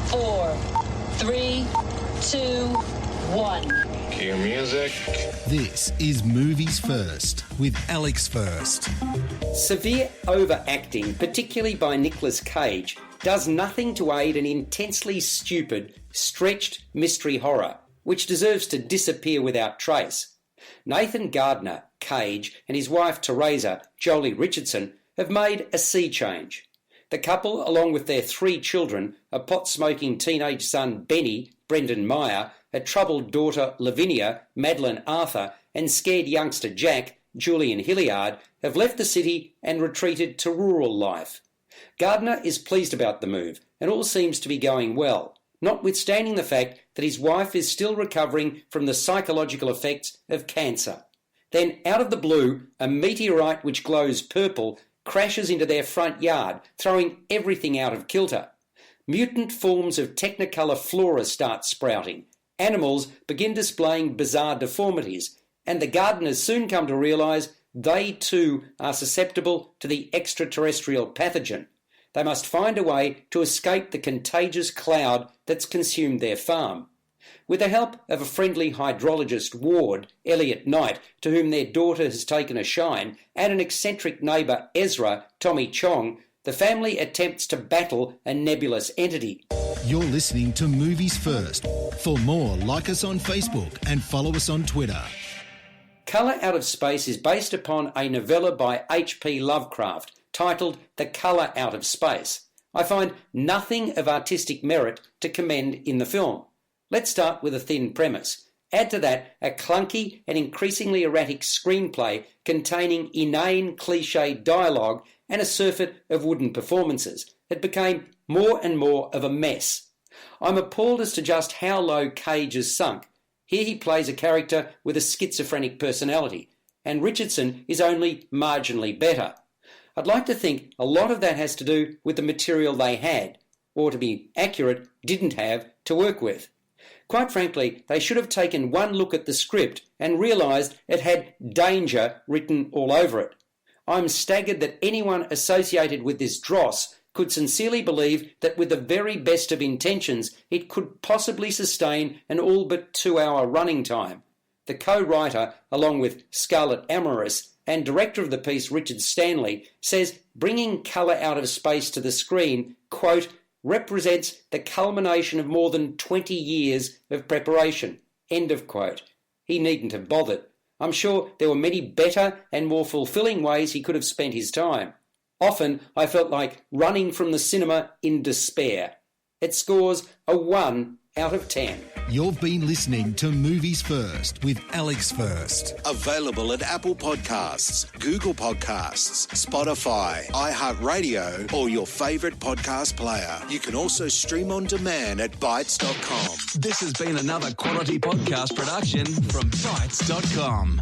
4, 3, 2, 1. Cue music. This is Movies First with Alex First. Severe overacting, particularly by Nicolas Cage, does nothing to aid an intensely stupid, stretched mystery horror, which deserves to disappear without trace. Nathan Gardner, Cage, and his wife Teresa, Jolie Richardson, have made a sea change. The couple, along with their 3 children, a pot-smoking teenage son Benny, Brendan Meyer, a troubled daughter Lavinia, Madeleine Arthur, and scared youngster Jack, Julian Hilliard, have left the city and retreated to rural life. Gardner is pleased about the move, and all seems to be going well, notwithstanding the fact that his wife is still recovering from the psychological effects of cancer. Then, out of the blue, a meteorite which glows purple crashes into their front yard, throwing everything out of kilter. Mutant forms of technicolor flora start sprouting. Animals begin displaying bizarre deformities, and the gardeners soon come to realise they too are susceptible to the extraterrestrial pathogen. They must find a way to escape the contagious cloud that's consumed their farm. With the help of a friendly hydrologist ward, Elliot Knight, to whom their daughter has taken a shine, and an eccentric neighbour, Ezra, Tommy Chong, the family attempts to battle a nebulous entity. You're listening to Movies First. For more, like us on Facebook and follow us on Twitter. Colour Out of Space is based upon a novella by H.P. Lovecraft titled The Colour Out of Space. I find nothing of artistic merit to commend in the film. Let's start with a thin premise. Add to that a clunky and increasingly erratic screenplay containing inane cliched dialogue and a surfeit of wooden performances. It became more and more of a mess. I'm appalled as to just how low Cage has sunk. Here he plays a character with a schizophrenic personality, and Richardson is only marginally better. I'd like to think a lot of that has to do with the material they had, or to be accurate, didn't have, to work with. Quite frankly, they should have taken one look at the script and realised it had danger written all over it. I'm staggered that anyone associated with this dross could sincerely believe that with the very best of intentions it could possibly sustain an all but 2-hour running time. The co-writer, along with Scarlett Amaris, and director of the piece Richard Stanley, says bringing colour out of space to the screen, quote, represents the culmination of more than 20 years of preparation, end of quote. He needn't have bothered. I'm sure there were many better and more fulfilling ways he could have spent his time. Often I felt like running from the cinema in despair. It scores a 1 out of 10. You've been listening to Movies First with Alex First. Available at Apple Podcasts, Google Podcasts, Spotify, iHeartRadio, or your favourite podcast player. You can also stream on demand at Bytes.com. This has been another quality podcast production from Bytes.com.